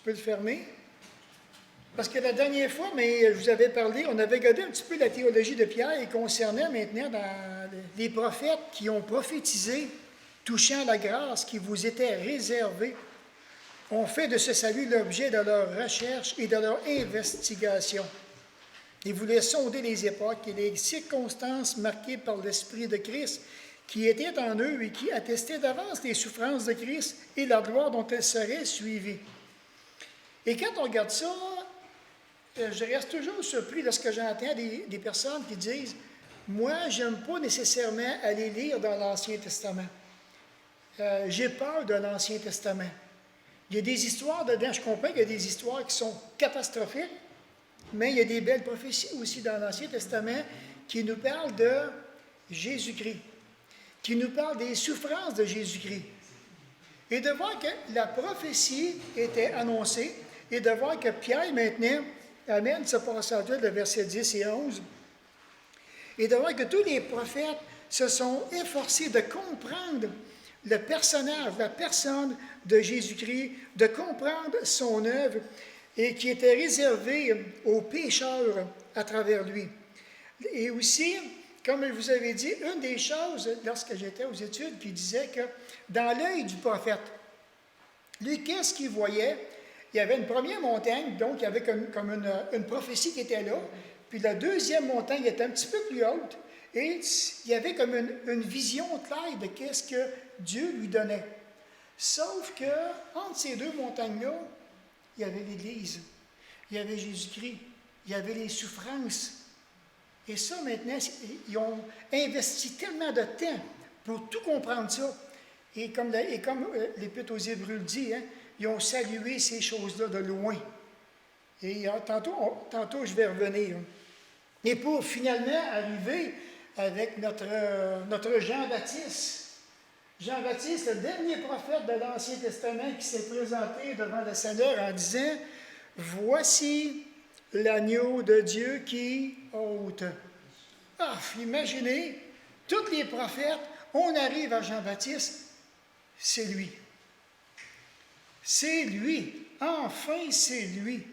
peux le fermer. Parce que la dernière fois, mais je vous avais parlé, on avait regardé un petit peu la théologie de Pierre et concernant maintenant les prophètes qui ont prophétisé touchant la grâce qui vous était réservée, ont fait de ce salut l'objet de leur recherche et de leur investigation. Ils voulaient sonder les époques et les circonstances marquées par l'Esprit de Christ qui était en eux et qui attestait d'avance les souffrances de Christ et la gloire dont elles seraient suivies. Et quand on regarde ça, je reste toujours surpris lorsque j'entends des personnes qui disent « Moi, je n'aime pas nécessairement aller lire dans l'Ancien Testament. J'ai peur de l'Ancien Testament. » Il y a des histoires dedans, je comprends qu'il y a des histoires qui sont catastrophiques, mais il y a des belles prophéties aussi dans l'Ancien Testament qui nous parlent de Jésus-Christ, qui nous parlent des souffrances de Jésus-Christ. Et de voir que la prophétie était annoncée, et de voir que Pierre, maintenant, amène ce passage-là, le verset 10 et 11, et de voir que tous les prophètes se sont efforcés de comprendre le personnage, la personne de Jésus-Christ, de comprendre son œuvre, et qui était réservée aux pécheurs à travers lui. Et aussi, comme je vous avais dit, une des choses, lorsque j'étais aux études, qui disait que dans l'œil du prophète, lui, qu'est-ce qu'il voyait? Il y avait une première montagne, donc il y avait comme une prophétie qui était là, puis la deuxième montagne était un petit peu plus haute, et il y avait comme une vision claire de qu'est-ce que Dieu lui donnait. Sauf que entre ces deux montagnes-là, il y avait l'Église, il y avait Jésus-Christ, il y avait les souffrances. Et ça, maintenant, ils ont investi tellement de temps pour tout comprendre ça. Et comme l'Épître aux Hébreux le dit, hein, ils ont salué ces choses-là de loin. Et tantôt, je vais revenir. Et pour finalement arriver avec notre Jean-Baptiste. Jean-Baptiste, le dernier prophète de l'Ancien Testament qui s'est présenté devant le Seigneur en disant « Voici l'agneau de Dieu qui ôte. » Ah, imaginez, tous les prophètes, on arrive à Jean-Baptiste, c'est lui. C'est lui. Enfin, c'est lui.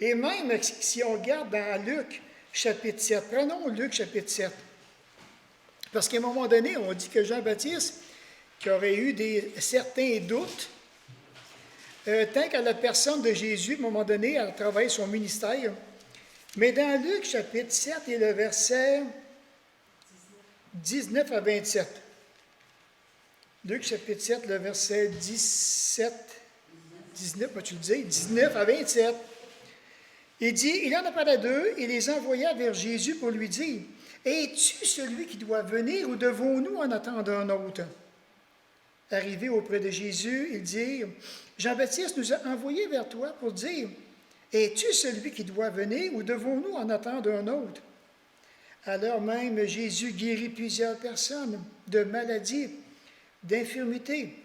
Et même si on regarde dans Luc, chapitre 7, prenons Luc, chapitre 7. Parce qu'à un moment donné, on dit que Jean-Baptiste, qui aurait eu certains doutes, tant qu'à la personne de Jésus, à un moment donné, à travers son ministère. Mais dans Luc, chapitre 7, et le verset 19 à 27. Luc, chapitre 7, le verset 19 à 27. Il dit, il en a parlé d'eux, et les envoya vers Jésus pour lui dire, « Es-tu celui qui doit venir ou devons-nous en attendre un autre? » Arrivé auprès de Jésus, il dit, « Jean-Baptiste nous a envoyés vers toi pour dire, « Es-tu celui qui doit venir ou devons-nous en attendre un autre? » Alors même, Jésus guérit plusieurs personnes de maladies, d'infirmités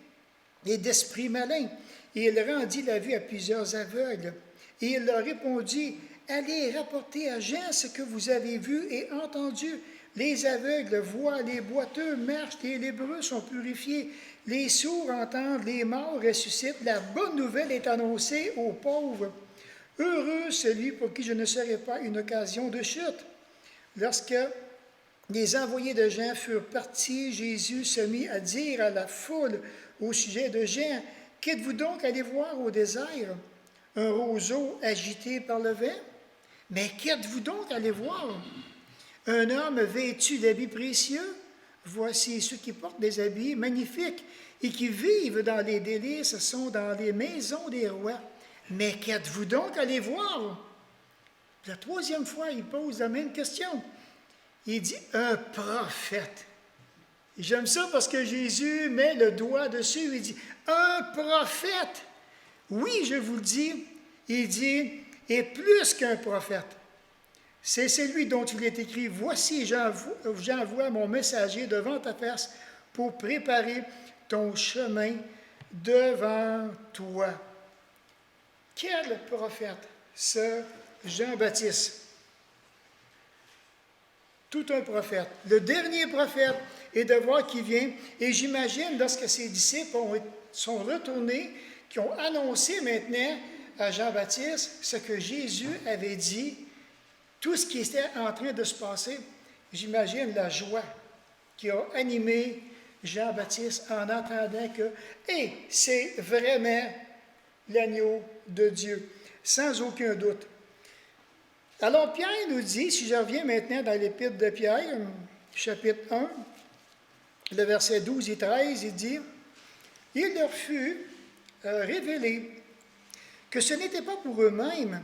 et d'esprits malins, et il rendit la vue à plusieurs aveugles. Et il leur répondit, « Allez rapporter à Jean ce que vous avez vu et entendu. Les aveugles voient, les boiteux marchent, les lépreux sont purifiés, les sourds entendent, les morts ressuscitent. La bonne nouvelle est annoncée aux pauvres. Heureux celui pour qui je ne serai pas une occasion de chute. » Lorsque les envoyés de Jean furent partis, Jésus se mit à dire à la foule au sujet de Jean, « Qu'êtes-vous donc allé voir au désert? Un roseau agité par le vent? Mais qu'êtes-vous donc allé voir? Un homme vêtu d'habits précieux? Voici ceux qui portent des habits magnifiques et qui vivent dans les délices sont dans les maisons des rois. Mais qu'êtes-vous donc allé voir? » La troisième fois, il pose la même question. Il dit, un prophète. J'aime ça parce que Jésus met le doigt dessus. Il dit, un prophète. Oui, je vous le dis, il dit, et plus qu'un prophète. C'est celui dont il est écrit, voici, j'envoie mon messager devant ta face pour préparer ton chemin devant toi. Quel prophète, ce Jean-Baptiste? Tout un prophète. Le dernier prophète, et de voir qui vient. Et j'imagine, lorsque ses disciples sont retournés, qui ont annoncé maintenant à Jean-Baptiste ce que Jésus avait dit, tout ce qui était en train de se passer. J'imagine la joie qui a animé Jean-Baptiste en entendant que c'est vraiment l'agneau de Dieu, sans aucun doute. Alors Pierre nous dit, si je reviens maintenant dans l'épître de Pierre, chapitre 1, le verset 12 et 13, il dit, « Il leur fut révélé que ce n'était pas pour eux-mêmes,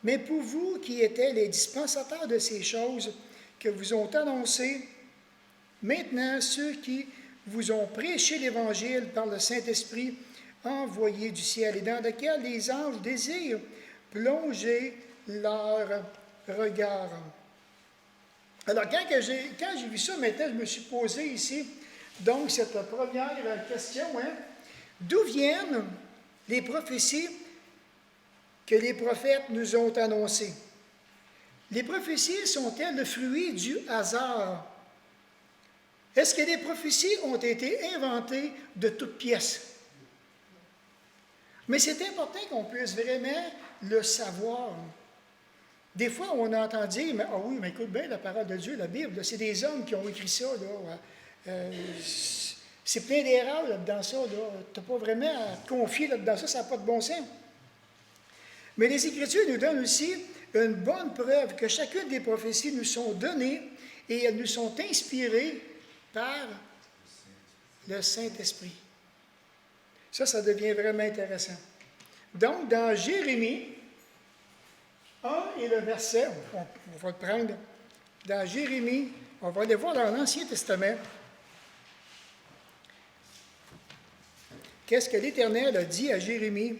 mais pour vous qui étiez les dispensateurs de ces choses que vous ont annoncées, maintenant ceux qui vous ont prêché l'Évangile par le Saint-Esprit envoyé du ciel et dans lequel les anges désirent plonger leur regard. » Alors, quand j'ai vu ça, maintenant, je me suis posé ici, donc, cette première question, d'où viennent les prophéties que les prophètes nous ont annoncées? Les prophéties sont-elles le fruit du hasard? Est-ce que les prophéties ont été inventées de toutes pièces? Mais c'est important qu'on puisse vraiment le savoir. Des fois, on entend dire, mais, ah oui, mais écoute bien, la parole de Dieu, la Bible, c'est des hommes qui ont écrit ça, là. C'est plein d'erreurs là-dedans, ça. Tu n'as pas vraiment à te confier là-dedans, ça n'a pas de bon sens. Mais les Écritures nous donnent aussi une bonne preuve que chacune des prophéties nous sont données et elles nous sont inspirées par le Saint-Esprit. Ça devient vraiment intéressant. Donc, dans Jérémie 1 et le verset, on va le prendre, dans Jérémie, on va aller voir dans l'Ancien Testament, qu'est-ce que l'Éternel a dit à Jérémie?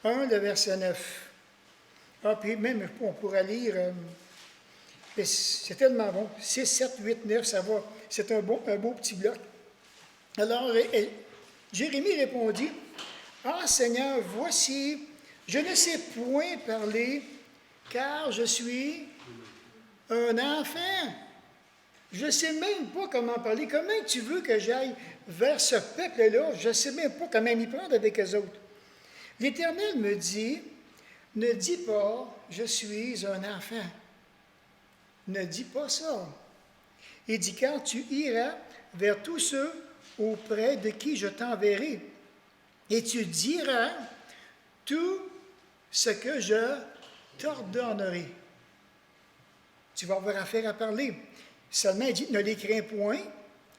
1, le verset 9. Puis même, on pourra lire, c'est tellement bon, 6, 7, 8, 9, ça va, c'est un beau petit bloc. Alors, Jérémie répondit, « Ah, Seigneur, voici, je ne sais point parler, car je suis un enfant. Je ne sais même pas comment parler. Comment tu veux que j'aille vers ce peuple-là? Je ne sais même pas comment m'y prendre avec eux autres. » L'Éternel me dit, « Ne dis pas, je suis un enfant. » Ne dis pas ça. Il dit, « Car tu iras vers tous ceux auprès de qui je t'enverrai, et tu diras tout ce que je t'ordonnerai. » Tu vas avoir affaire à parler. Seulement, il dit, « Ne les crains point,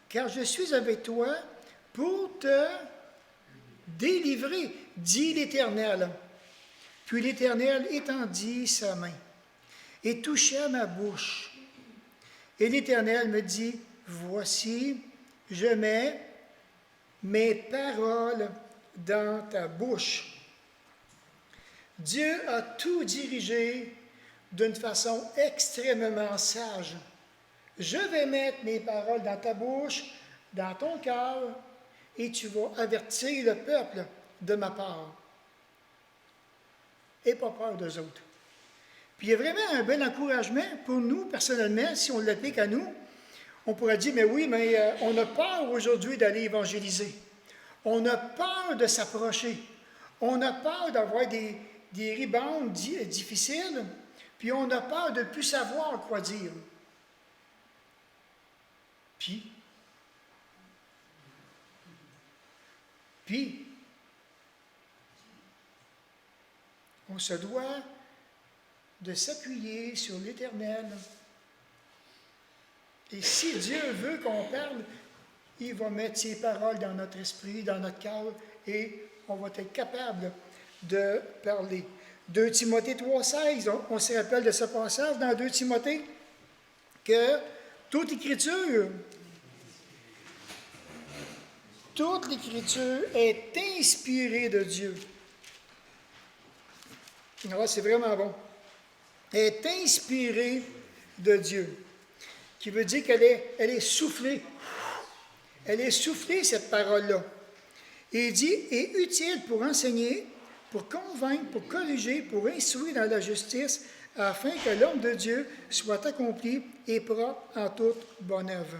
car je suis avec toi pour te délivrer, dit l'Éternel. » Puis l'Éternel étendit sa main et toucha ma bouche. Et l'Éternel me dit, « Voici, je mets mes paroles dans ta bouche. » Dieu a tout dirigé d'une façon extrêmement sage. Je vais mettre mes paroles dans ta bouche, dans ton cœur, et tu vas avertir le peuple de ma part. Et pas peur d'eux autres. Puis il y a vraiment un bel encouragement pour nous, personnellement, si on l'applique à nous. On pourrait dire, mais oui, mais on a peur aujourd'hui d'aller évangéliser. On a peur de s'approcher. On a peur d'avoir des rebounds difficiles, puis on a peur de ne plus savoir quoi dire. Puis, on se doit de s'appuyer sur l'Éternel. Et si Dieu veut qu'on parle, il va mettre ses paroles dans notre esprit, dans notre cœur, et on va être capable de parler. 2 Timothée 3,16, on se rappelle de ce passage dans 2 Timothée, que toute l'Écriture est inspirée de Dieu. Alors, c'est vraiment bon. Elle est inspirée de Dieu, qui veut dire qu'elle est soufflée. Elle est soufflée, cette parole-là. Et il dit, est utile pour enseigner, pour convaincre, pour corriger, pour instruire dans la justice, afin que l'homme de Dieu soit accompli et propre en toute bonne œuvre.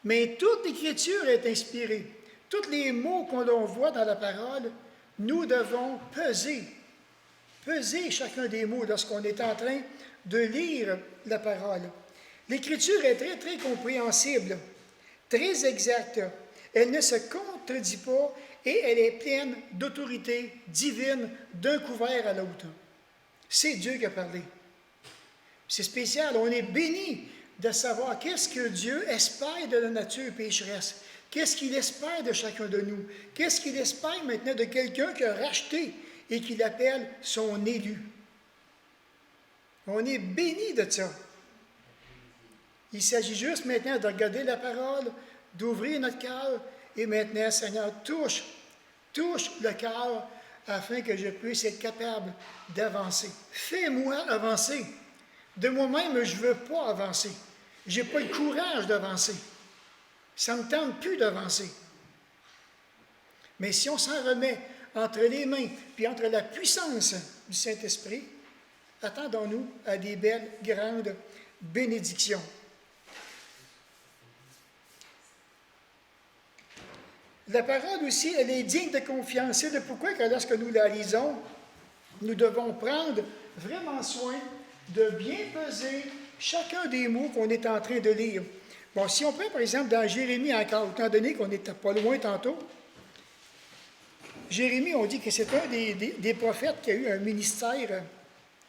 Mais toute l'Écriture est inspirée. tous les mots qu'on voit dans la parole, nous devons peser chacun des mots lorsqu'on est en train de lire la parole. L'Écriture est très, très compréhensible, très exacte. Elle ne se contredit pas et elle est pleine d'autorité divine d'un couvert à l'autre. C'est Dieu qui a parlé. C'est spécial, on est béni de savoir qu'est-ce que Dieu espère de la nature pécheresse. Qu'est-ce qu'il espère de chacun de nous? Qu'est-ce qu'il espère maintenant de quelqu'un qui a racheté et qu'il appelle son élu? On est béni de ça. Il s'agit juste maintenant de regarder la parole, d'ouvrir notre cœur et maintenant, Seigneur, touche le cœur afin que je puisse être capable d'avancer. Fais-moi avancer. De moi-même, je ne veux pas avancer. Je n'ai pas le courage d'avancer. Ça ne me tente plus d'avancer. Mais si on s'en remet entre les mains puis entre la puissance du Saint-Esprit, attendons-nous à des belles, grandes bénédictions. La parole aussi, elle est digne de confiance. C'est pourquoi que lorsque nous la lisons, nous devons prendre vraiment soin de bien peser chacun des mots qu'on est en train de lire. Bon, si on prend par exemple dans Jérémie encore, étant donné qu'on n'était pas loin tantôt, Jérémie, on dit que c'est un des prophètes qui a eu un ministère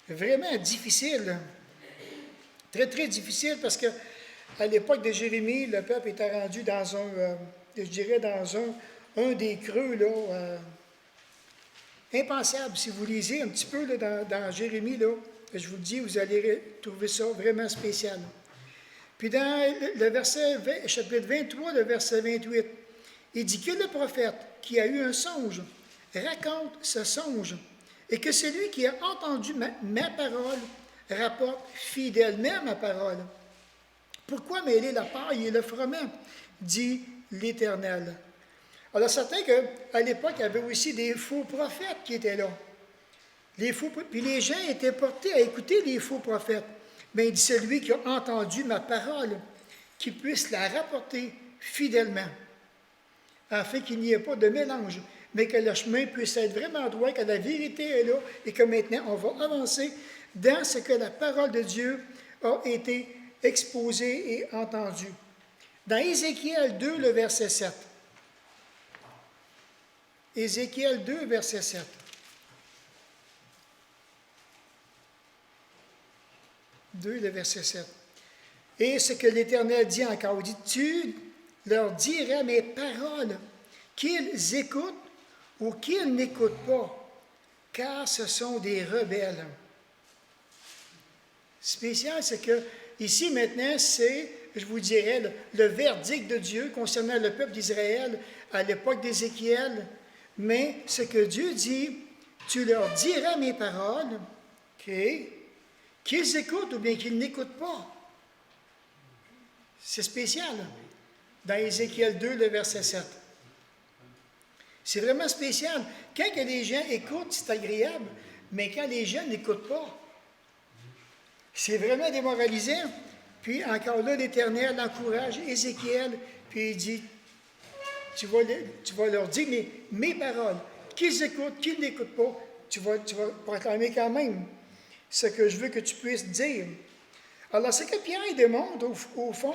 vraiment difficile. Très, très difficile parce qu'à l'époque de Jérémie, le peuple était rendu dans un des creux, là, impensable. Si vous lisez un petit peu là, dans Jérémie, là, je vous le dis, vous allez trouver ça vraiment spécial. Puis dans le chapitre 23, le verset 28, il dit que le prophète qui a eu un songe raconte ce songe et que celui qui a entendu ma parole rapporte fidèlement ma parole. Pourquoi mêler la paille et le froment, dit l'Éternel. Alors, certain qu'à l'époque, il y avait aussi des faux prophètes qui étaient là. Puis les gens étaient portés à écouter les faux prophètes. Mais il dit celui qui a entendu ma parole, qui puisse la rapporter fidèlement, afin qu'il n'y ait pas de mélange, mais que le chemin puisse être vraiment droit, que la vérité est là, et que maintenant on va avancer dans ce que la parole de Dieu a été exposée et entendue. Dans Ézéchiel 2, le verset 7. Ézéchiel 2, verset 7. Le verset 7. Et ce que l'Éternel dit encore, il dit, tu leur diras mes paroles, qu'ils écoutent ou qu'ils n'écoutent pas, car ce sont des rebelles. Spécial, c'est que ici maintenant, c'est, je vous dirais, le verdict de Dieu concernant le peuple d'Israël à l'époque d'Ézéchiel. Mais ce que Dieu dit, tu leur diras mes paroles, okay, qu'ils écoutent ou bien qu'ils n'écoutent pas. C'est spécial, dans Ézéchiel 2, le verset 7. C'est vraiment spécial. Quand que les gens écoutent, c'est agréable, mais quand les gens n'écoutent pas, c'est vraiment démoralisant. Puis encore là, l'Éternel encourage Ézéchiel, puis il dit, tu vas leur dire mes paroles, qu'ils écoutent, qu'ils n'écoutent pas, tu vas proclamer quand même ce que je veux que tu puisses dire. Alors, ce que Pierre démontre, au fond,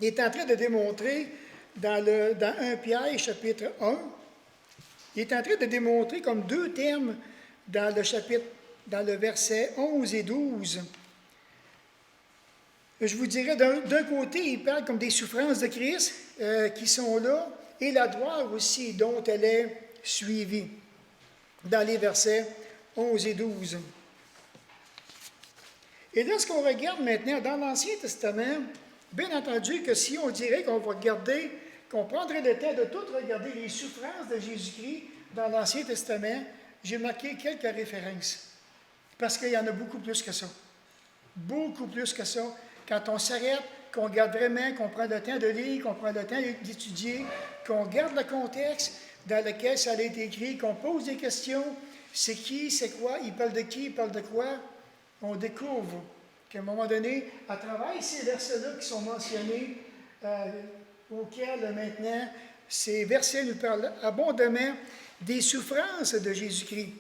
il est en train de démontrer dans 1 Pierre, chapitre 1, il est en train de démontrer comme deux termes dans le verset 11 et 12. Je vous dirais, d'un côté, il parle comme des souffrances de Christ qui sont là, et la gloire aussi dont elle est suivie, dans les versets 11 et 12. Et lorsqu'on regarde maintenant dans l'Ancien Testament, bien entendu que si on dirait qu'on prendrait le temps de tout regarder les souffrances de Jésus-Christ dans l'Ancien Testament, j'ai marqué quelques références. Parce qu'il y en a beaucoup plus que ça. Beaucoup plus que ça. Quand on s'arrête, qu'on regarde vraiment, qu'on prend le temps de lire, qu'on prend le temps d'étudier, qu'on regarde le contexte dans lequel ça a été écrit, qu'on pose des questions, c'est qui, c'est quoi, il parle de qui, il parle de quoi, on découvre qu'à un moment donné, à travers ces versets-là qui sont mentionnés, auxquels maintenant ces versets nous parlent abondamment des souffrances de Jésus-Christ.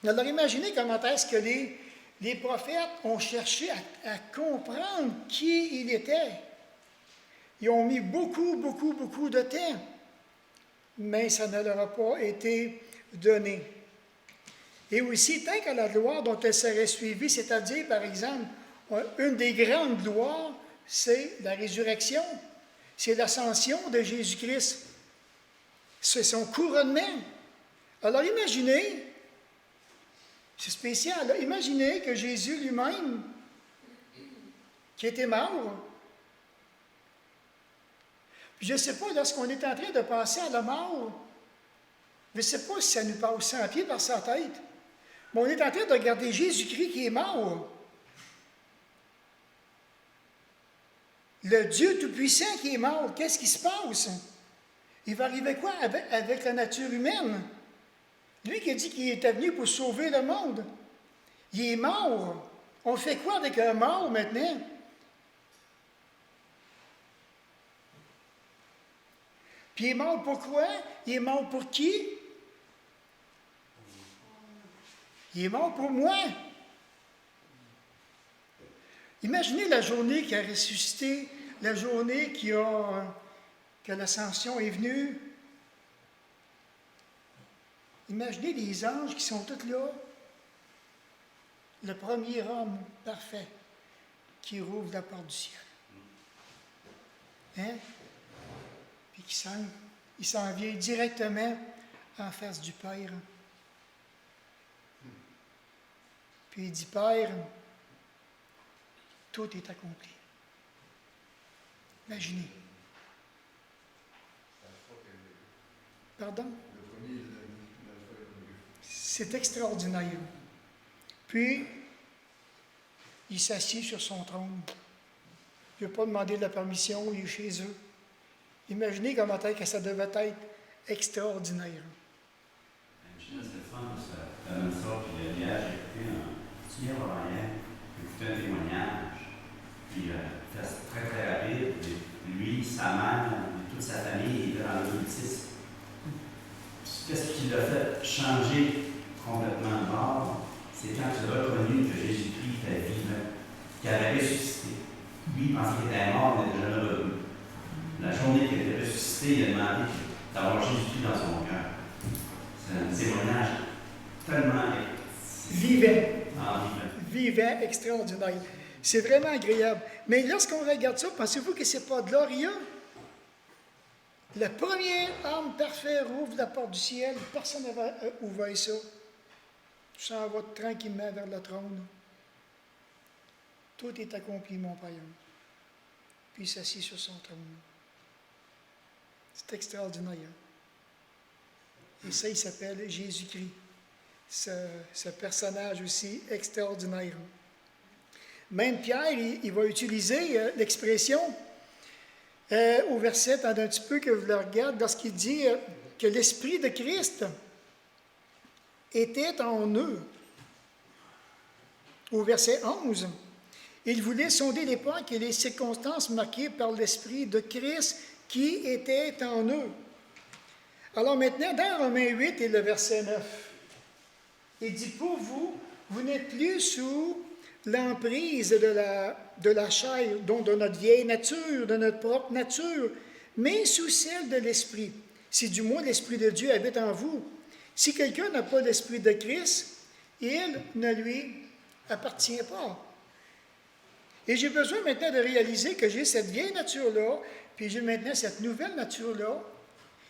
Alors imaginez comment est-ce que les prophètes ont cherché à comprendre qui il était. Ils ont mis beaucoup, beaucoup, beaucoup de temps, mais ça ne leur a pas été donné. Et aussi, tant qu'à la gloire dont elle serait suivie, c'est-à-dire, par exemple, une des grandes gloires, c'est la résurrection, c'est l'ascension de Jésus-Christ, c'est son couronnement. Alors imaginez, c'est spécial, là, imaginez que Jésus lui-même, qui était mort, puis je ne sais pas, lorsqu'on est en train de penser à la mort, je ne sais pas si ça nous passe 100 pieds par sa tête, mais on est en train de regarder Jésus-Christ qui est mort. Le Dieu Tout-Puissant qui est mort, qu'est-ce qui se passe? Il va arriver quoi avec la nature humaine? Lui qui a dit qu'il était venu pour sauver le monde. Il est mort. On fait quoi avec un mort maintenant? Puis il est mort pour quoi? Il est mort pour qui? Il est mort pour moi. Imaginez la journée qui a ressuscité, la journée que l'ascension est venue. Imaginez les anges qui sont tous là. Le premier homme parfait qui rouvre la porte du ciel. Hein? Puis il s'en vient directement en face du Père. Puis il dit, Père, tout est accompli. Imaginez. Pardon? C'est extraordinaire. Puis, il s'assied sur son trône. Il n'a pas demandé de la permission, il est chez eux. Imaginez comment que ça devait être extraordinaire. Imaginez, c'est le fun, ça donne ça, puis hier, j'ai écouté un petit avant hier, j'ai écouté un témoignage, puis c'est très très rapide, lui, sa mère, et toute sa famille étaient dans l'occultisme. Qu'est-ce qui l'a fait changer complètement de bord? C'est quand il a reconnu que Jésus-Christ était vivant, qu'il avait ressuscité. Lui, il pensait qu'il était mort, mais déjà revenu. La journée qu'il était ressuscité, il a demandé d'avoir Jésus-Christ dans son cœur. C'est un témoignage tellement vivant, extraordinaire. C'est vraiment agréable. Mais lorsqu'on regarde ça, pensez-vous que ce n'est pas de l'Orient? Le premier homme parfait rouvre la porte du ciel. Personne n'avait ouvert ça. Tu s'en vas tranquillement vers le trône. Tout est accompli, mon Père. Puis il s'assit sur son trône. C'est extraordinaire. Et ça, il s'appelle Jésus-Christ. Ce personnage aussi extraordinaire. Même Pierre, il va utiliser l'expression au verset, attendez un petit peu que je le regarde, lorsqu'il dit que l'Esprit de Christ était en eux. Au verset 11, il voulait sonder l'époque et les circonstances marquées par l'Esprit de Christ qui était en eux. Alors maintenant, dans Romains 8 et le verset 9, il dit, pour vous, vous n'êtes plus sous l'emprise de la chair, donc de notre vieille nature, de notre propre nature, mais sous celle de l'Esprit. Si du moins l'Esprit de Dieu habite en vous. Si quelqu'un n'a pas l'Esprit de Christ, il ne lui appartient pas. Et j'ai besoin maintenant de réaliser que j'ai cette vieille nature-là, puis j'ai maintenant cette nouvelle nature-là,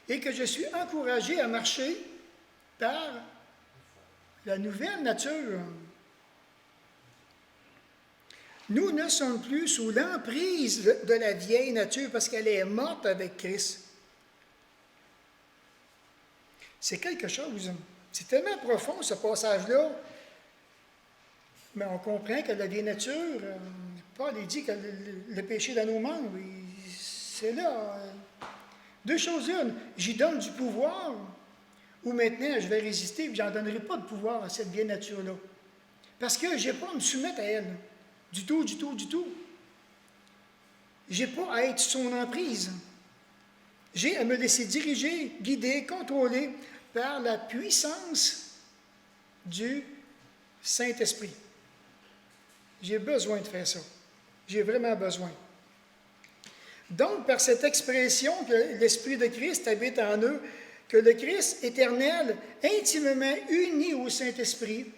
et que je suis encouragé à marcher par la nouvelle nature. Nous ne sommes plus sous l'emprise de la vieille nature parce qu'elle est morte avec Christ. C'est quelque chose. C'est tellement profond, ce passage-là. Mais on comprend que la vieille nature, Paul dit que le péché dans nos membres, c'est là. Deux choses une, j'y donne du pouvoir, ou maintenant je vais résister et je n'en donnerai pas de pouvoir à cette vieille nature-là. Parce que je n'ai pas à me soumettre à elle. Du tout, du tout, du tout. Je n'ai pas à être son emprise. J'ai à me laisser diriger, guider, contrôler par la puissance du Saint-Esprit. J'ai besoin de faire ça. J'ai vraiment besoin. Donc, par cette expression que l'Esprit de Christ habite en eux, que le Christ éternel, intimement uni au Saint-Esprit,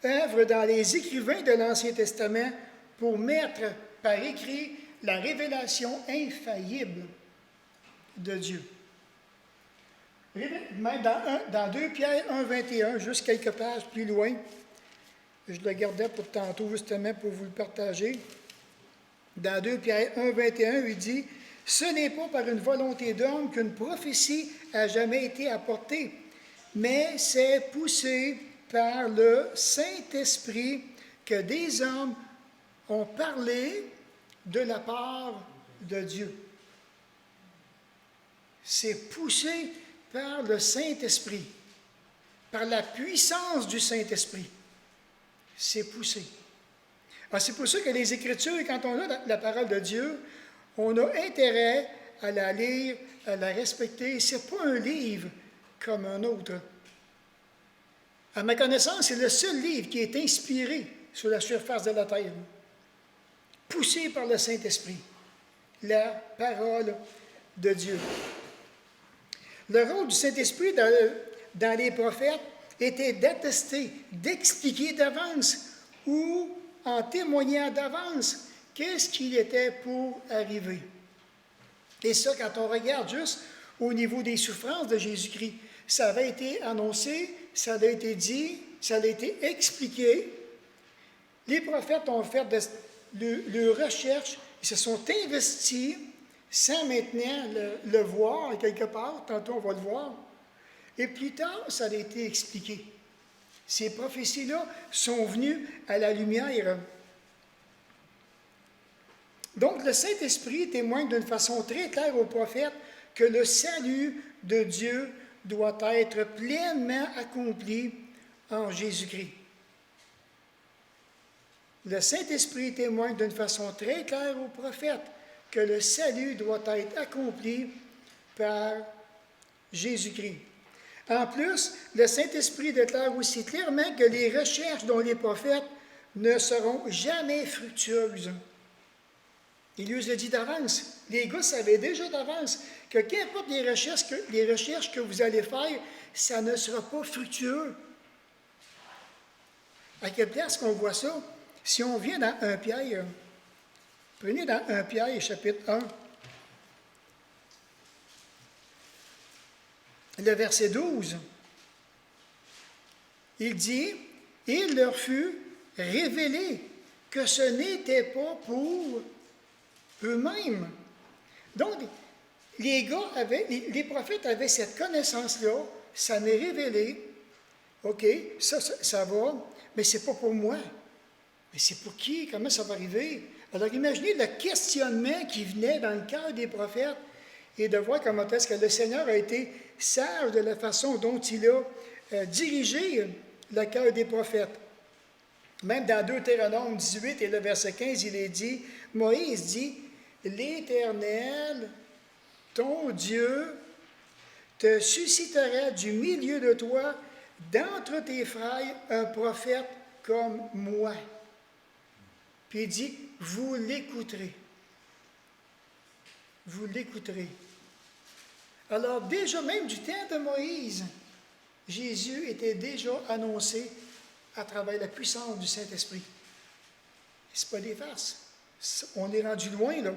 œuvre dans les écrivains de l'Ancien Testament pour mettre par écrit la révélation infaillible de Dieu. Même dans 2 Pierre 1, 21, juste quelques pages plus loin, je le gardais pour tantôt justement pour vous le partager. Dans 2 Pierre 1, 21, il dit « Ce n'est pas par une volonté d'homme qu'une prophétie a jamais été apportée, mais c'est poussé par le Saint-Esprit que des hommes ont parlé de la part de Dieu. » C'est poussé par le Saint-Esprit, par la puissance du Saint-Esprit. C'est poussé. Alors, c'est pour ça que les Écritures, quand on a la parole de Dieu, on a intérêt à la lire, à la respecter. Ce n'est pas un livre comme un autre. À ma connaissance, c'est le seul livre qui est inspiré sur la surface de la terre, poussé par le Saint-Esprit, la parole de Dieu. Le rôle du Saint-Esprit dans les prophètes était d'attester, d'expliquer d'avance ou en témoignant d'avance qu'est-ce qu'il était pour arriver. Et ça, quand on regarde juste au niveau des souffrances de Jésus-Christ, ça avait été annoncé, ça avait été dit, ça avait été expliqué. Les prophètes ont fait leur recherche, ils se sont investis sans maintenant le voir quelque part, tantôt on va le voir. Et plus tard, ça a été expliqué. Ces prophéties-là sont venues à la lumière. Donc, le Saint-Esprit témoigne d'une façon très claire aux prophètes que le salut de Dieu doit être pleinement accompli en Jésus-Christ. Le Saint-Esprit témoigne d'une façon très claire aux prophètes que le salut doit être accompli par Jésus-Christ. En plus, le Saint-Esprit déclare aussi clairement que les recherches dont les prophètes ne seront jamais fructueuses. Il lui a dit d'avance. Les gars savaient déjà d'avance que qu'importe les recherches que vous allez faire, ça ne sera pas fructueux. À quelle place qu'on voit ça? Si on vient dans 1 Pierre, prenez dans 1 Pierre, chapitre 1, le verset 12, il dit « Il leur fut révélé que ce n'était pas pour eux-mêmes. » Donc, les prophètes avaient cette connaissance-là, ça m'est révélé, OK, ça va, mais c'est pas pour moi. Mais c'est pour qui? Comment ça va arriver? Alors, imaginez le questionnement qui venait dans le cœur des prophètes et de voir comment est-ce que le Seigneur a été sage de la façon dont il a dirigé le cœur des prophètes. Même dans Deutéronome 18 et le verset 15, il est dit, Moïse dit, « L'Éternel, ton Dieu, te suscitera du milieu de toi, d'entre tes frères, un prophète comme moi. » Puis il dit, « Vous l'écouterez. » Vous l'écouterez. Alors, déjà même du temps de Moïse, Jésus était déjà annoncé à travers la puissance du Saint-Esprit. Ce n'est pas des farces. On est rendu loin, là.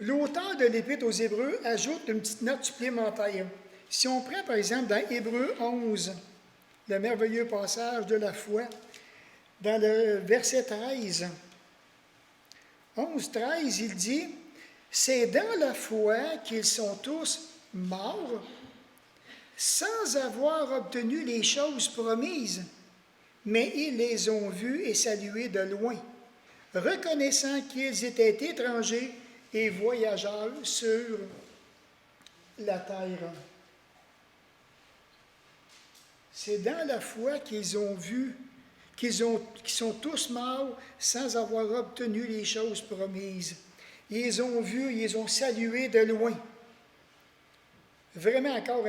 L'auteur de l'Épître aux Hébreux ajoute une petite note supplémentaire. Si on prend, par exemple, dans Hébreux 11, le merveilleux passage de la foi, dans le verset 13, 11, 13, il dit « C'est dans la foi qu'ils sont tous morts, sans avoir obtenu les choses promises, mais ils les ont vues et saluées de loin, reconnaissant qu'ils étaient étrangers et voyageurs sur la terre. » C'est dans la foi qu'ils ont vu, qu'ils sont tous morts sans avoir obtenu les choses promises. Ils les ont vus, ils les ont salués de loin. Vraiment encore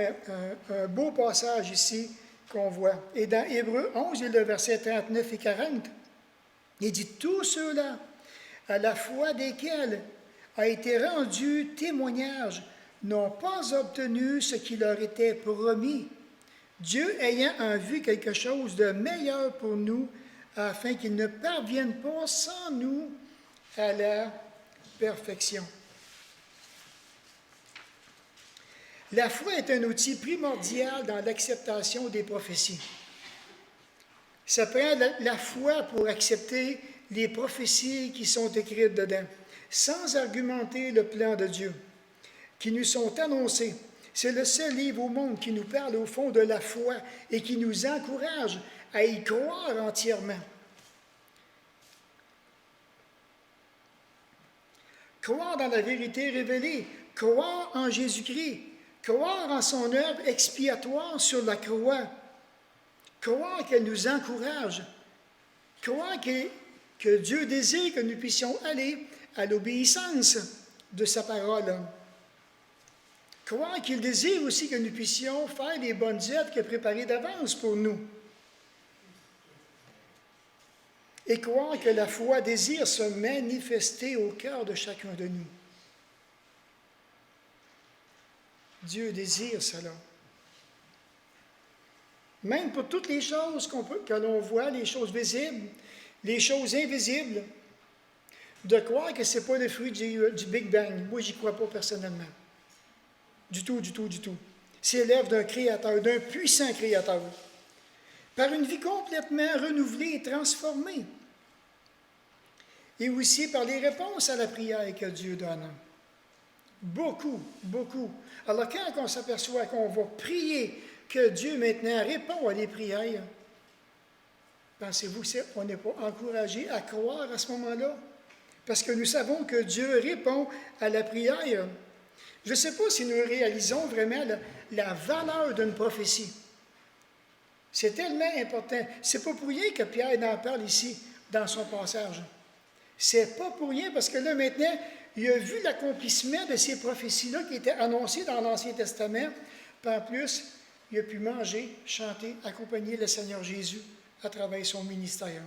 un beau passage ici qu'on voit. Et dans Hébreux 11, et le verset 39 et 40, il dit « Tous ceux-là, à la foi desquels a été rendu témoignage, n'ont pas obtenu ce qui leur était promis, Dieu ayant en vue quelque chose de meilleur pour nous, afin qu'ils ne parviennent pas sans nous à la perfection. » La foi est un outil primordial dans l'acceptation des prophéties. Ça prend la foi pour accepter les prophéties qui sont écrites dedans, sans argumenter le plan de Dieu, qui nous sont annoncés. C'est le seul livre au monde qui nous parle au fond de la foi et qui nous encourage à y croire entièrement. Croire dans la vérité révélée, croire en Jésus-Christ, croire en son œuvre expiatoire sur la croix, croire qu'elle nous encourage, croire que Dieu désire que nous puissions aller à l'obéissance de sa parole. Croire qu'il désire aussi que nous puissions faire les bonnes œuvres qu'il a préparées d'avance pour nous. Et croire que la foi désire se manifester au cœur de chacun de nous. Dieu désire cela. Même pour toutes les choses que l'on voit, les choses visibles, les choses invisibles, de croire que ce n'est pas le fruit du Big Bang. Moi, je n'y crois pas personnellement. Du tout, du tout, du tout. C'est l'œuvre d'un créateur, d'un puissant créateur, par une vie complètement renouvelée et transformée. Et aussi par les réponses à la prière que Dieu donne. Beaucoup, beaucoup. Alors quand on s'aperçoit qu'on va prier, que Dieu maintenant répond à des prières, pensez-vous qu'on n'est pas encouragé à croire à ce moment-là? Parce que nous savons que Dieu répond à la prière. Je ne sais pas si nous réalisons vraiment la valeur d'une prophétie. C'est tellement important. C'est pas pour rien que Pierre en parle ici, dans son passage. C'est pas pour rien, parce que là, maintenant, il a vu l'accomplissement de ces prophéties-là qui étaient annoncées dans l'Ancien Testament. Puis en plus, il a pu manger, chanter, accompagner le Seigneur Jésus à travers son ministère.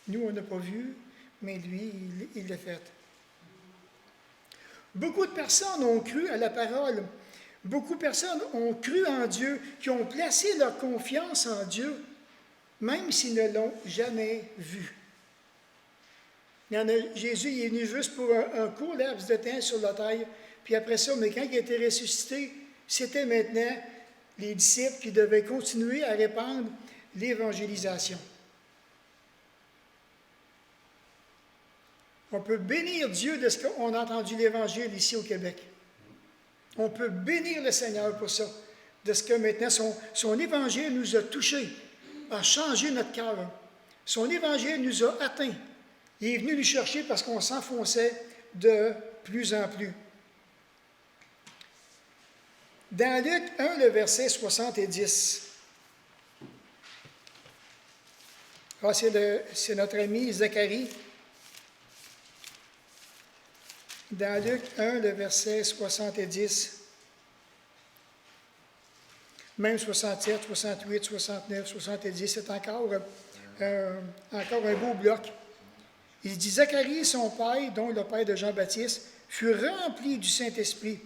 Nous, on n'a pas vu, mais lui, il l'a fait. Beaucoup de personnes ont cru à la parole. Beaucoup de personnes ont cru en Dieu, qui ont placé leur confiance en Dieu, même s'ils ne l'ont jamais vu. Jésus il est venu juste pour un court laps de temps sur la terre, puis après ça, mais quand il a été ressuscité, c'était maintenant les disciples qui devaient continuer à répandre l'évangélisation. On peut bénir Dieu de ce qu'on a entendu l'Évangile ici au Québec. On peut bénir le Seigneur pour ça, de ce que maintenant son Évangile nous a touchés, a changé notre cœur. Son Évangile nous a atteints. Il est venu nous chercher parce qu'on s'enfonçait de plus en plus. Dans Luc 1, le verset 70, c'est notre ami Zacharie. Dans Luc 1, le verset 70, même 67, 68, 69, 70, c'est encore un beau bloc. Il dit, Zacharie, son père, dont le père de Jean-Baptiste, fut rempli du Saint-Esprit,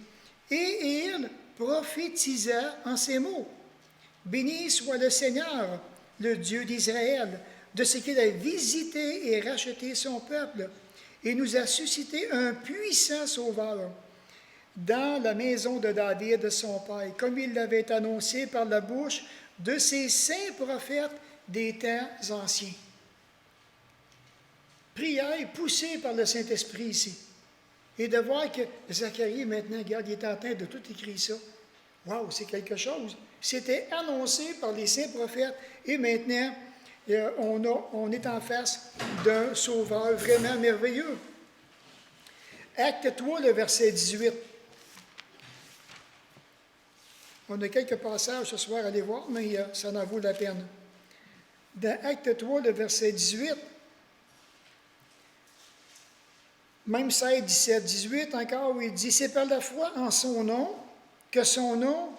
et il prophétisa en ces mots. Béni soit le Seigneur, le Dieu d'Israël, de ce qu'il a visité et racheté son peuple, et nous a suscité un puissant sauveur dans la maison de David, son père, comme il l'avait annoncé par la bouche de ses saints prophètes des temps anciens. Prière poussée par le Saint-Esprit ici. Et de voir que Zacharie, maintenant, regarde, il est en train de tout écrire ça. Waouh, c'est quelque chose. C'était annoncé par les saints prophètes. Et maintenant, on est en face d'un sauveur vraiment merveilleux. Acte 3, le verset 18. On a quelques passages ce soir à aller voir, mais ça en vaut la peine. Dans Acte 3, le verset 18, Même 16, 17, 18 encore, où il dit, c'est par la foi en son nom que son nom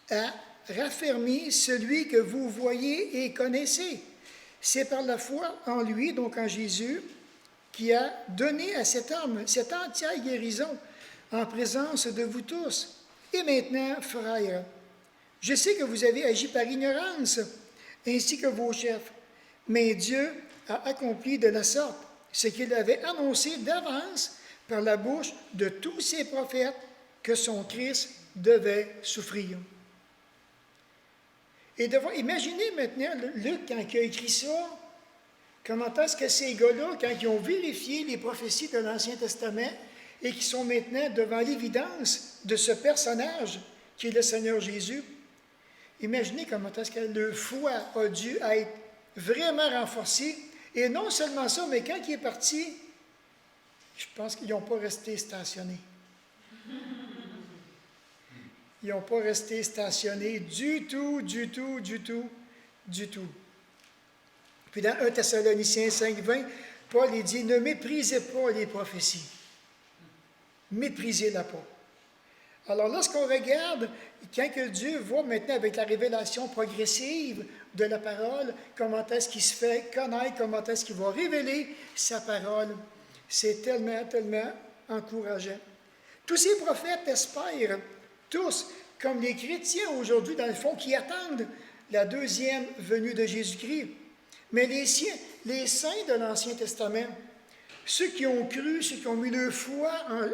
a raffermi celui que vous voyez et connaissez. C'est par la foi en lui, donc en Jésus, qui a donné à cet homme cette entière guérison en présence de vous tous. Et maintenant, frères, je sais que vous avez agi par ignorance, ainsi que vos chefs, mais Dieu a accompli de la sorte ce qu'il avait annoncé d'avance par la bouche de tous ses prophètes que son Christ devait souffrir. Et imaginez maintenant, Luc, quand il a écrit ça, comment est-ce que ces gars-là, quand ils ont vérifié les prophéties de l'Ancien Testament et qui sont maintenant devant l'évidence de ce personnage qui est le Seigneur Jésus, imaginez comment est-ce que leur foi a dû être vraiment renforcée. Et non seulement ça, mais quand il est parti, je pense qu'ils n'ont pas resté stationnés. Ils n'ont pas resté stationnés du tout. Puis dans 1 Thessaloniciens 5,20, Paul il dit, ne méprisez pas les prophéties. Méprisez-la pas. Alors lorsqu'on regarde, quand que Dieu voit maintenant avec la révélation progressive de la parole, comment est-ce qu'il se fait connaître, comment est-ce qu'il va révéler sa parole, c'est tellement encourageant. Tous ces prophètes espèrent, tous, comme les chrétiens aujourd'hui, dans le fond, qui attendent la deuxième venue de Jésus-Christ. Mais les saints de l'Ancien Testament, ceux qui ont cru, ceux qui ont mis leur foi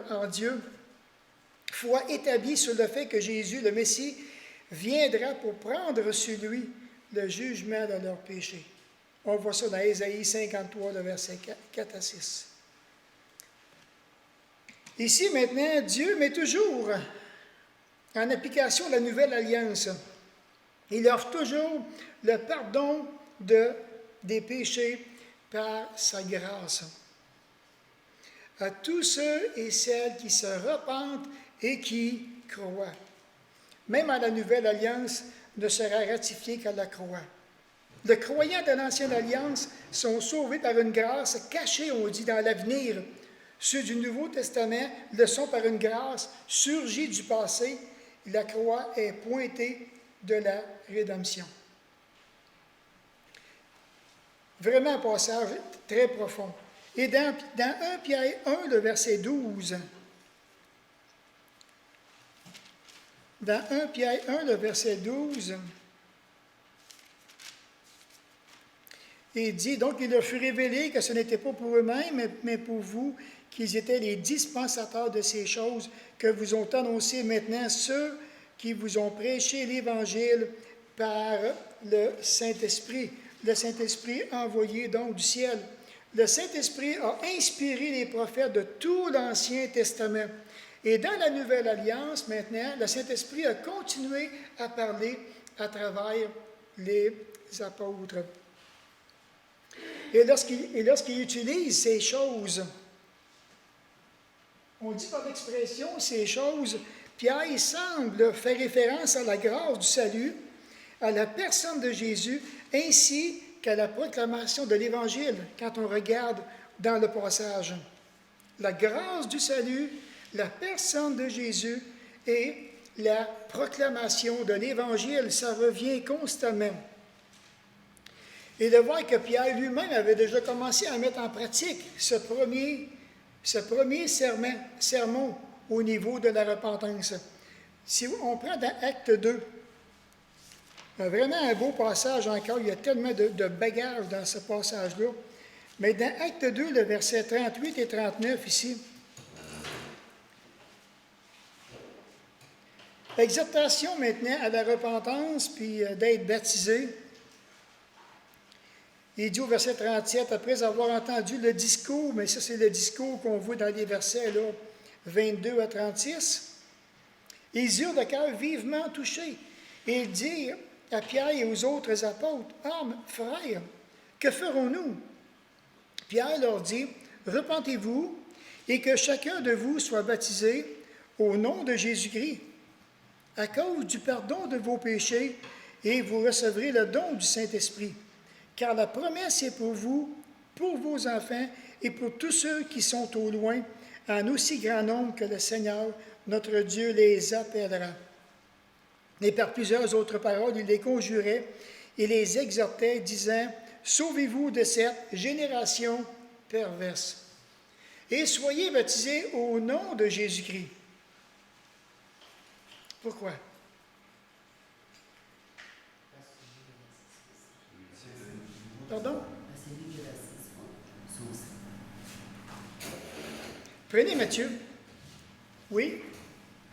en Dieu, foi établie sur le fait que Jésus, le Messie, viendra pour prendre sur lui le jugement de leurs péchés. On voit ça dans Ésaïe 53, le verset 4 à 6. Ici, maintenant, Dieu met toujours en application la nouvelle alliance. Il offre toujours le pardon des péchés par sa grâce à tous ceux et celles qui se repentent et qui croient. Même à la nouvelle alliance ne sera ratifiée qu'à la croix. Les croyants de l'ancienne alliance sont sauvés par une grâce cachée, on dit, dans l'avenir. Ceux du Nouveau Testament le sont par une grâce surgie du passé. La croix est pointée de la rédemption. Vraiment un passage très profond. Et dans 1 Pierre 1, le verset 12, dans 1 Pierre 1, le verset 12, il dit, donc il leur fut révélé que ce n'était pas pour eux-mêmes, mais pour vous, qu'ils étaient les dispensateurs de ces choses que vous ont annoncées maintenant ceux qui vous ont prêché l'Évangile par le Saint-Esprit. Le Saint-Esprit envoyé donc du ciel. Le Saint-Esprit a inspiré les prophètes de tout l'Ancien Testament. Et dans la Nouvelle Alliance, maintenant, le Saint-Esprit a continué à parler à travers les apôtres. Et lorsqu'il utilise ces choses, on dit par l'expression ces choses, Pierre il semble faire référence à la grâce du salut, à la personne de Jésus, ainsi qu'à la proclamation de l'Évangile, quand on regarde dans le passage. La grâce du salut, la personne de Jésus et la proclamation de l'Évangile, ça revient constamment. Et de voir que Pierre lui-même avait déjà commencé à mettre en pratique ce premier sermon au niveau de la repentance. Si on prend dans Acte 2, vraiment un beau passage encore, il y a tellement de bagages dans ce passage-là. Mais dans Acte 2, le verset 38 et 39 ici, exhortation maintenant à la repentance puis d'être baptisé. Il dit au verset 37, après avoir entendu le discours, mais ça c'est le discours qu'on voit dans les versets là, 22 à 36, ils eurent le cœur vivement touché. Et ils dirent à Pierre et aux autres apôtres, « Hommes, frères, que ferons-nous? » Pierre leur dit, « Repentez-vous et que chacun de vous soit baptisé au nom de Jésus-Christ, à cause du pardon de vos péchés, et vous recevrez le don du Saint-Esprit. Car la promesse est pour vous, pour vos enfants et pour tous ceux qui sont au loin, en aussi grand nombre que le Seigneur, notre Dieu, les appellera. Et par plusieurs autres paroles, il les conjurait et les exhortait, disant, sauvez-vous de cette génération perverse. Et soyez baptisés au nom de Jésus-Christ. Pourquoi? Pardon? Prenez Matthieu. Oui?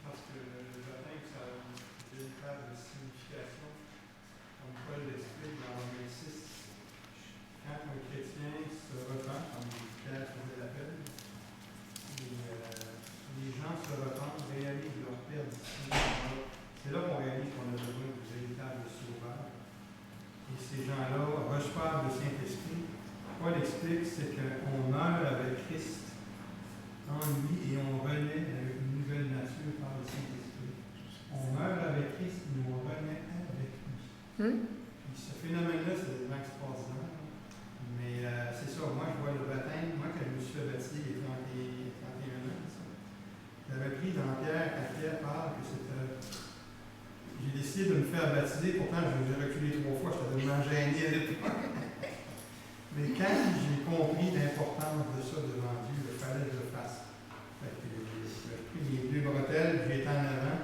Parce que le baptême, ça a une véritable signification, comme Paul l'explique dans Romains 6. Quand un chrétien se repent, comme Pierre faisait l'appel, les gens se repentent, réalisent leur perdition. C'est là qu'on réalise qu'on a besoin du véritable sauveur. Et ces gens-là reçoivent le Saint-Esprit. Paul explique, c'est qu'on meurt avec Christ en lui et on renaît avec une nouvelle nature par le Saint-Esprit. On meurt avec Christ et on renaît avec lui. Puis ce phénomène-là, c'est vraiment extraordinaire. Mais c'est ça, moi je vois le baptême, moi quand je me suis fait baptiser il y a 31 ans, j'avais pris dans Pierre, quand Pierre parle que c'était... J'ai décidé de me faire baptiser, pourtant j'ai reculé 3 fois, j'étais vraiment gêné à l'époque. Mais quand j'ai compris l'importance de ça devant Dieu, il fallait que je le fasse. J'ai pris mes 2 bretelles, j'ai été en avant.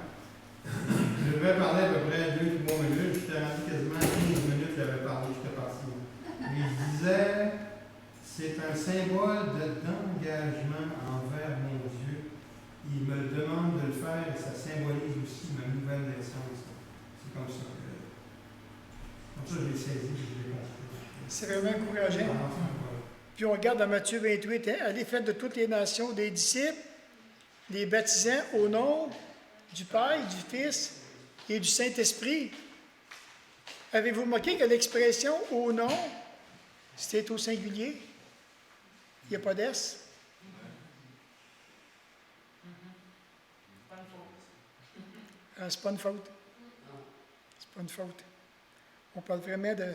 Je devais parler à peu près 2-3 minutes, j'étais rendu quasiment 15 minutes, j'avais parlé, j'étais parti. Mais je disais, c'est un symbole d'engagement envers mon Dieu. Il me demande de le faire et ça symbolise aussi ma nouvelle naissance. C'est comme ça que je l'ai saisi, je l'ai compris. C'est vraiment encourageant. Puis on regarde dans Matthieu 28, allez faites de toutes les nations des disciples, les baptisant au nom du Père, du Fils et du Saint-Esprit. Avez-vous remarqué que l'expression au nom, c'était au singulier? Il n'y a pas d'S? C'est pas une faute. C'est pas une faute. On parle vraiment de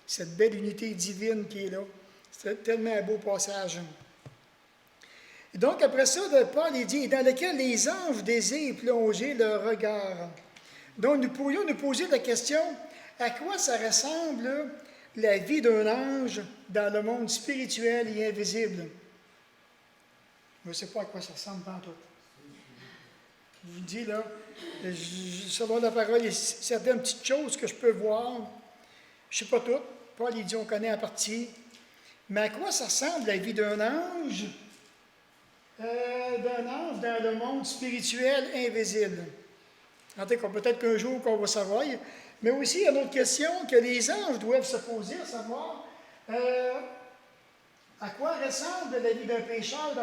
cette belle unité divine qui est là. C'est tellement un beau passage. Et donc, après ça, Paul il dit, dans lequel les anges désirent plonger leur regard. Donc, nous pourrions nous poser la question, à quoi ça ressemble la vie d'un ange dans le monde spirituel et invisible? Je ne sais pas à quoi ça ressemble pantoute. Je vous dis, là, selon la parole, il y a certaines petites choses que je peux voir. Je ne sais pas toutes. Paul, il dit, on connaît en partie. Mais à quoi ça ressemble la vie d'un ange? Dans le monde spirituel invisible. Peut-être qu'un jour, qu'on va savoir. Mais aussi, il y a une autre question que les anges doivent se poser, à savoir, à quoi ressemble la vie d'un pécheur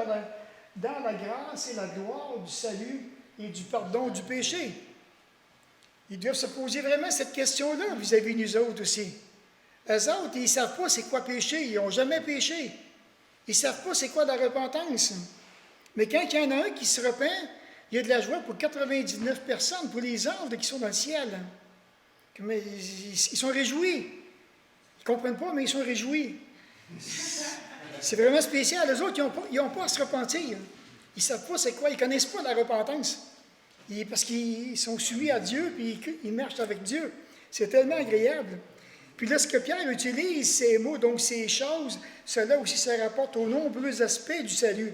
dans la grâce et la gloire du salut et du pardon du péché? Ils doivent se poser vraiment cette question-là vis-à-vis de nous autres aussi. Eux autres, ils ne savent pas c'est quoi péché, ils n'ont jamais péché. Ils ne savent pas c'est quoi la repentance. Mais quand il y en a un qui se repent, il y a de la joie pour 99 personnes, pour les anges qui sont dans le ciel. Mais ils sont réjouis. Ils ne comprennent pas, mais ils sont réjouis. C'est vraiment spécial. Les autres, ils n'ont pas à se repentir. Ils ne savent pas c'est quoi, ils ne connaissent pas la repentance. Parce qu'ils sont soumis à Dieu, puis ils marchent avec Dieu. C'est tellement agréable. Puis là, ce que Pierre utilise, ces mots, donc ces choses, cela aussi se rapporte aux nombreux aspects du salut,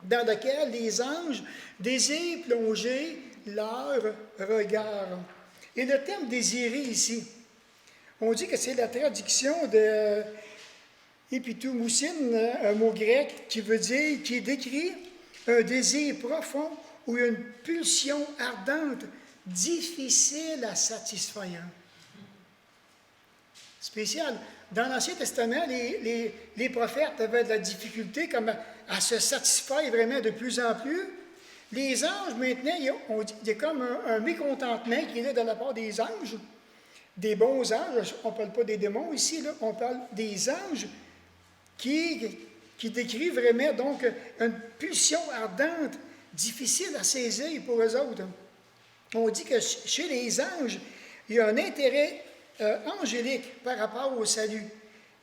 dans lequel les anges désirent plonger leur regard. Et le terme « désirer » ici, on dit que c'est la traduction de épitoumoussine, un mot grec qui décrit un désir profond ou une pulsion ardente, difficile à satisfaire. Spécial. Dans l'Ancien Testament, les prophètes avaient de la difficulté comme à se satisfaire vraiment de plus en plus. Les anges, maintenant, il y a comme un mécontentement qui est là de la part des anges, des bons anges. On ne parle pas des démons ici, là, on parle des anges qui décrivent vraiment donc une pulsion ardente, difficile à saisir pour eux autres. On dit que chez les anges, il y a un intérêt angélique par rapport au salut.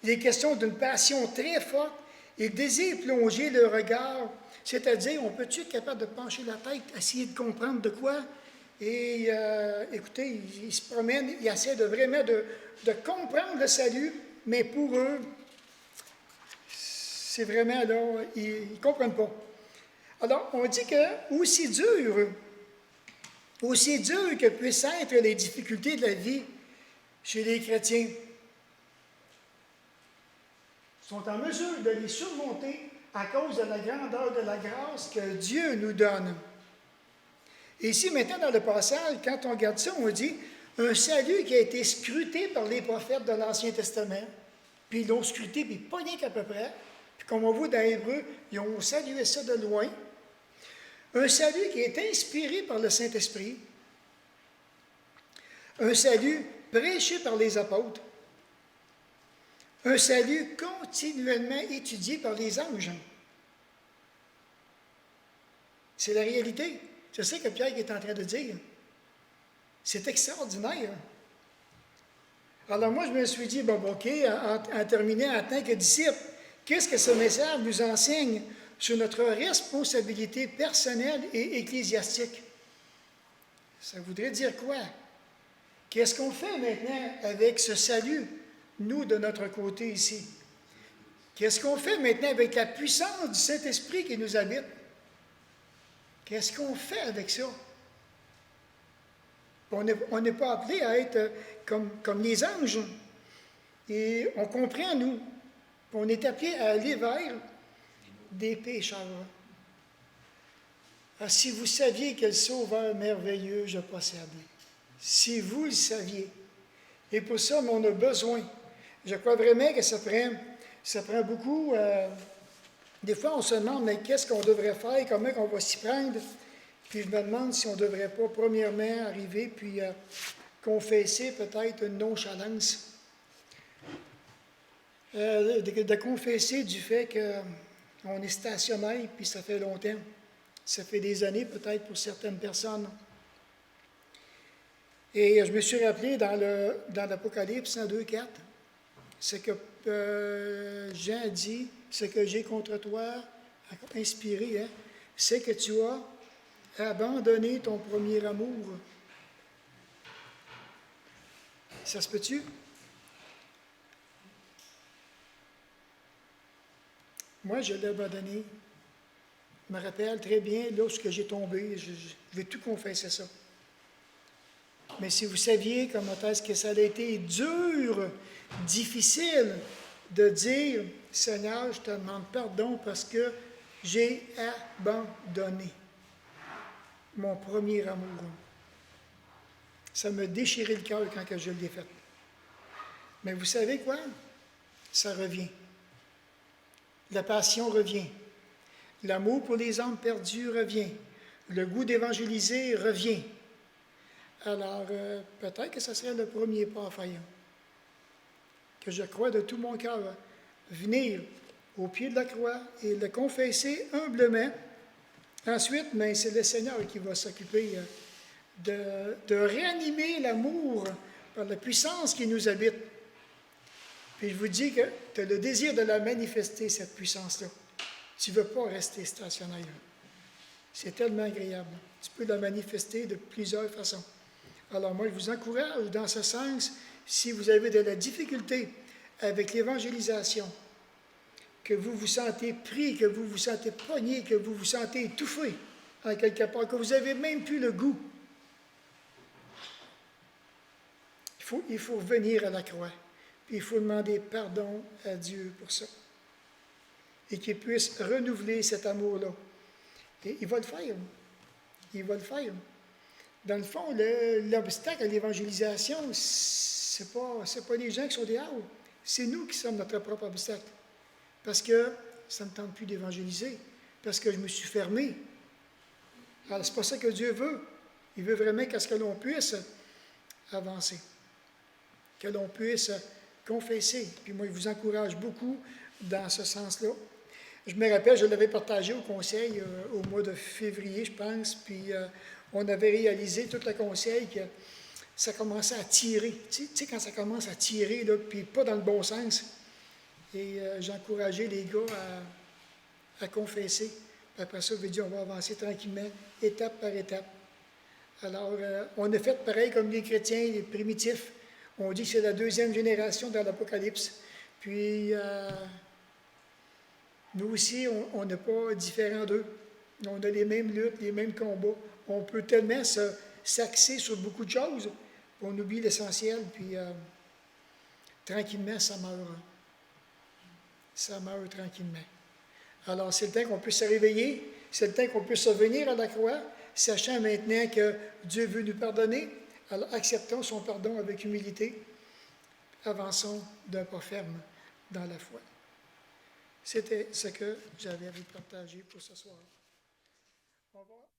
Il est question d'une passion très forte Il désire plonger le regard, c'est-à-dire, on peut-tu être capable de pencher la tête, essayer de comprendre de quoi? Et écoutez, il se promène, il essaie vraiment de comprendre le salut, mais pour eux, c'est vraiment là, ils ne comprennent pas. Alors, on dit que aussi dur que puissent être les difficultés de la vie chez les chrétiens, sont en mesure de les surmonter à cause de la grandeur de la grâce que Dieu nous donne. Et ici, maintenant, dans le passage, quand on regarde ça, on dit un salut qui a été scruté par les prophètes de l'Ancien Testament, puis ils l'ont scruté, puis pas rien qu'à peu près. Puis comme on voit dans Hébreu, ils ont salué ça de loin. Un salut qui est inspiré par le Saint-Esprit. Un salut prêché par les apôtres. Un salut continuellement étudié par les anges. C'est la réalité. C'est ça que Pierre est en train de dire. C'est extraordinaire. Alors moi, je me suis dit, bon, OK, en terminant en tant que disciple, qu'est-ce que ce message nous enseigne sur notre responsabilité personnelle et ecclésiastique? Ça voudrait dire quoi? Qu'est-ce qu'on fait maintenant avec ce salut, nous, de notre côté ici? Qu'est-ce qu'on fait maintenant avec la puissance du Saint-Esprit qui nous habite? Qu'est-ce qu'on fait avec ça? On n'est pas appelé à être comme les anges. Et on comprend, nous, qu'on est appelé à aller vers des pécheurs. Alors, si vous saviez quel sauveur merveilleux je possède, si vous le saviez, et pour ça, on a besoin. Je crois vraiment que ça prend beaucoup. Des fois, on se demande, mais qu'est-ce qu'on devrait faire, comment on va s'y prendre? Puis je me demande si on ne devrait pas, premièrement, arriver, puis confesser peut-être une nonchalance. De confesser du fait qu'on est stationnaire, puis ça fait longtemps. Ça fait des années, peut-être, pour certaines personnes. Et je me suis rappelé dans l'Apocalypse 2,4, ce que Jean dit, ce que j'ai contre toi, inspiré, c'est que tu as abandonné ton premier amour. Ça se peut-tu? Moi, je l'ai abandonné. Je me rappelle très bien, lorsque j'ai tombé, je vais tout confesser ça. Mais si vous saviez comment est-ce que ça a été dur, difficile de dire, Seigneur, je te demande pardon parce que j'ai abandonné mon premier amour. Ça me déchirait le cœur quand je l'ai fait. Mais vous savez quoi? Ça revient. La passion revient. L'amour pour les âmes perdues revient. Le goût d'évangéliser revient. Alors, peut-être que ce serait le premier pas à faire. Que je crois de tout mon cœur, venir au pied de la croix et le confesser humblement. Ensuite, mais c'est le Seigneur qui va s'occuper de réanimer l'amour par la puissance qui nous habite. Puis je vous dis que tu as le désir de la manifester, cette puissance-là. Tu ne veux pas rester stationnaire. C'est tellement agréable. Tu peux la manifester de plusieurs façons. Alors moi, je vous encourage dans ce sens, si vous avez de la difficulté avec l'évangélisation, que vous vous sentez pris, que vous vous sentez pogné, que vous vous sentez étouffé en quelque part, que vous n'avez même plus le goût. Il faut venir à la croix, puis il faut demander pardon à Dieu pour ça. Et qu'il puisse renouveler cet amour-là. Et il va le faire. Il va le faire. Dans le fond, l'obstacle à l'évangélisation, ce n'est pas les gens qui sont dehors. C'est nous qui sommes notre propre obstacle. Parce que ça ne me tente plus d'évangéliser. Parce que je me suis fermé. Alors, c'est pas ça que Dieu veut. Il veut vraiment qu'à ce que l'on puisse avancer. Que l'on puisse confesser. Puis moi, je vous encourage beaucoup dans ce sens-là. Je me rappelle, je l'avais partagé au conseil au mois de février, je pense, puis on avait réalisé tout le conseil que ça commençait à tirer. Tu sais, quand ça commence à tirer, là, puis pas dans le bon sens, Et j'encourageais les gars à confesser. Puis après ça, je dit, on va avancer tranquillement, étape par étape. Alors, on a fait pareil comme les chrétiens, les primitifs. On dit que c'est la deuxième génération dans l'Apocalypse. Puis, nous aussi, on n'est pas différents d'eux. On a les mêmes luttes, les mêmes combats. On peut tellement s'axer sur beaucoup de choses, on oublie l'essentiel, puis tranquillement, ça meurt. Ça meurt tranquillement. Alors, c'est le temps qu'on puisse se réveiller, c'est le temps qu'on puisse revenir à la croix, sachant maintenant que Dieu veut nous pardonner. Alors, acceptons son pardon avec humilité. Avançons d'un pas ferme dans la foi. C'était ce que j'avais à vous partager pour ce soir. Au revoir.